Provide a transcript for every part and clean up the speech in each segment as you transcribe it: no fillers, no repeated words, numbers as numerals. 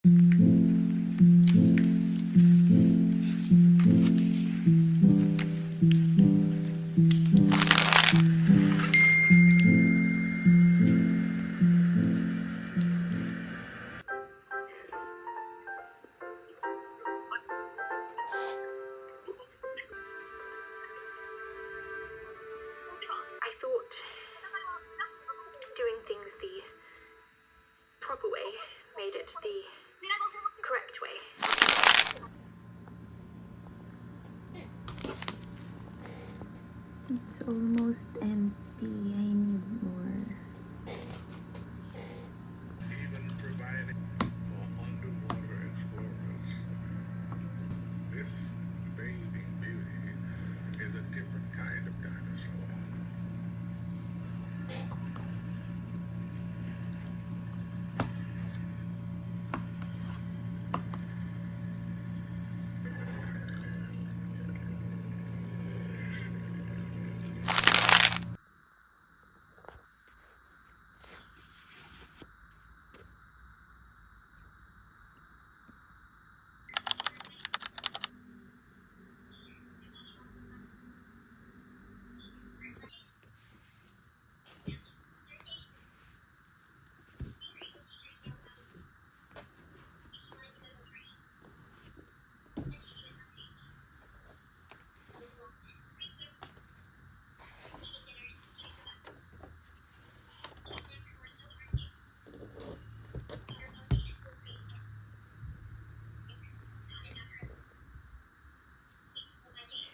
I thought doing things the proper way made it the correct way. It's almost empty. I need more. Even providing for underwater explorers. This bathing beauty is a different kind of dinosaur.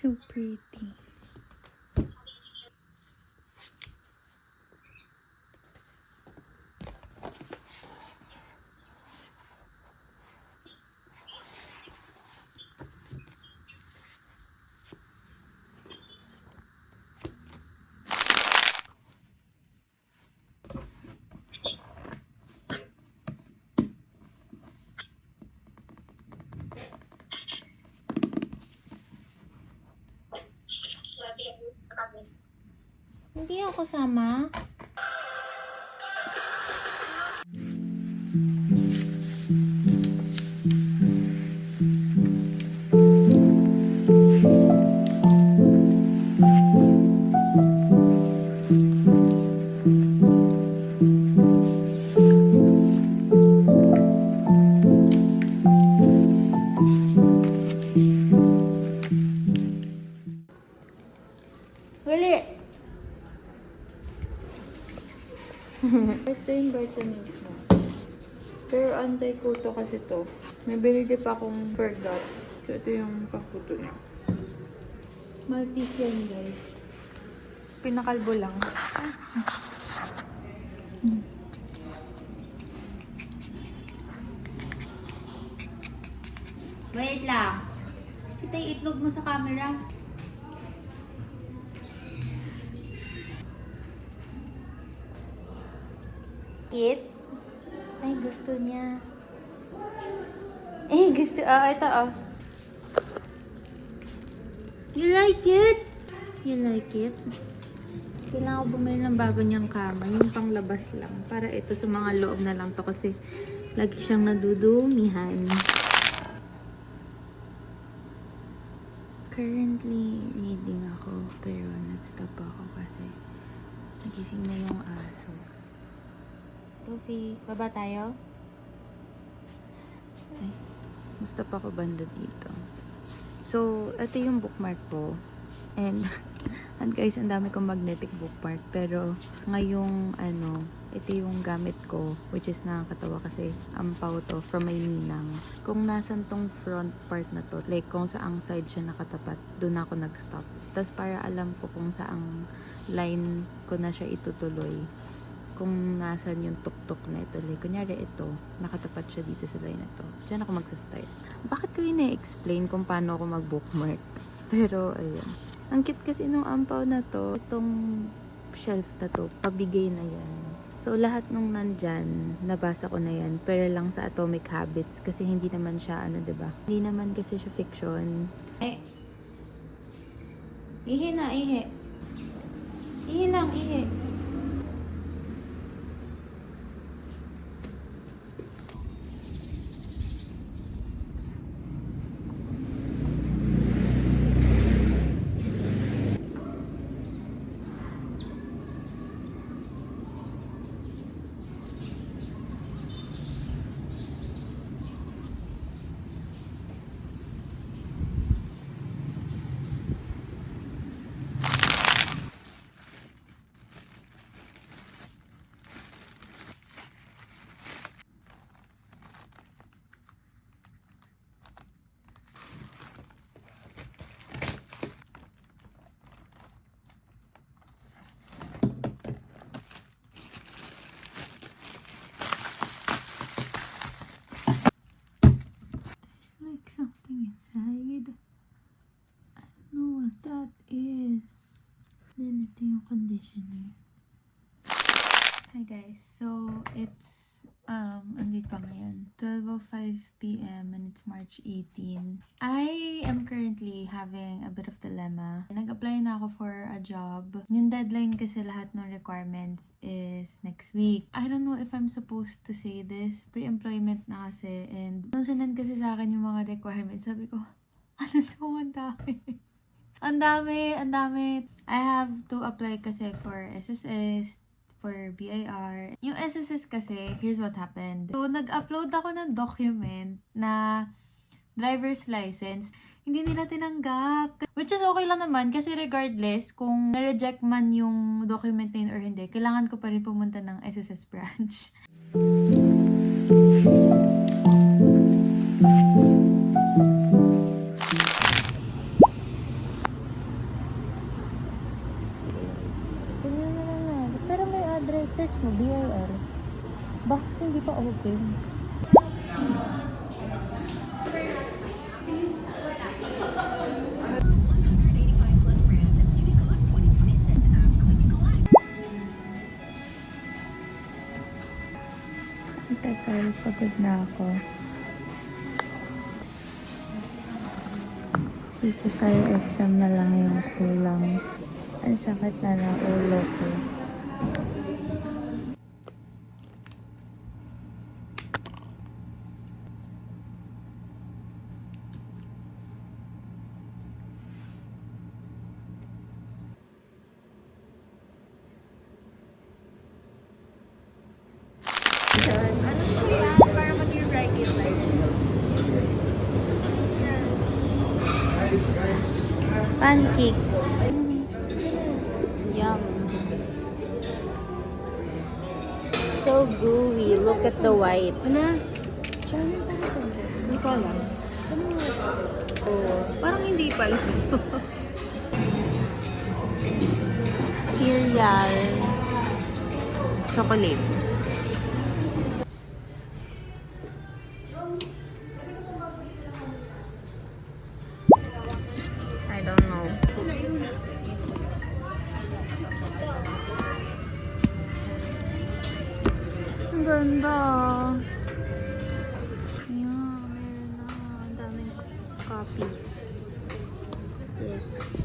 So pretty. Hindi ako sama. Wali. Ito yung vitamins mo. Pero anti-kuto kasi to. May binili pa akong Fergat. So ito yung pangkuto niya. Maltese yan guys. Pinakalbo lang. Wait lang. Kita yung itlog mo sa camera. It? Ay, gusto niya. Eh, gusto. Ito, You like it? You like it? Kailangan ko bumili ng bago niyang kama. Yung panglabas lang. Para ito sa mga loob na lang to kasi lagi siyang nadudumihan. Currently, reading ako. Pero nag-stop ako kasi nagising na yung aso. Tofi, baba tayo? Ay, nag-stop ako banda dito. So, ito yung bookmark ko. And guys, ang dami kong magnetic bookmark. Pero, ngayong, ito yung gamit ko. Which is nakakatawa kasi ampaw to from my ninang. Kung nasan tong front part na to, like kung saang side siya nakatapat, doon ako nag-stop. Tapos para alam ko kung saang line ko na siya itutuloy. Kung nasan yung tuktok na ito. Like, kunyari ito, nakatapat siya dito sa line na to. Diyan ako magsastart. Bakit ko yun na-explain kung paano ako mag-bookmark? Pero, ayun. Ang cute kasi nung ampaw na to, itong shelf na to, pabigay na yan. So, lahat nung nandyan, nabasa ko na yan. Pero lang sa Atomic Habits. Kasi hindi naman siya, diba? Hindi naman kasi siya fiction. Eh. Ihi na, ihi. Ihi lang, ihi. dinner. Hi guys, so it's andito pa ngayon, 12:05 p.m. and it's March 18. I am currently having a bit of dilemma. Nag-apply na ako for a job. Yung deadline kasi lahat ng requirements is next week. I don't know if I'm supposed to say this. Pre-employment na kasi, and nung sinend kasi sa akin yung mga requirements, sabi ko, ano so ang dami. Ang dami. I have to apply kasi for SSS, for BIR. Yung SSS kasi, here's what happened. So, nag-upload ako ng document na driver's license. Hindi nila tinanggap. Which is okay lang naman kasi regardless kung na-reject man yung document na yun or hindi, kailangan ko pa rin pumunta ng SSS branch. Pero may address, search mo, BIR. Baka kasi hindi pa open. Teka, pagod na ako. Physical exam na lang yung kulang. Ang sakit na ng ulo ko. Ano po yan? Para maging regular. Pancake. Yum. So gooey. Look at the white. Ano? Hindi ko alam. Oh, parang hindi pala. Cereal. Chocolate. I don't know. Ang ganda. Ayan, meron na. Ang daming copies. Yes.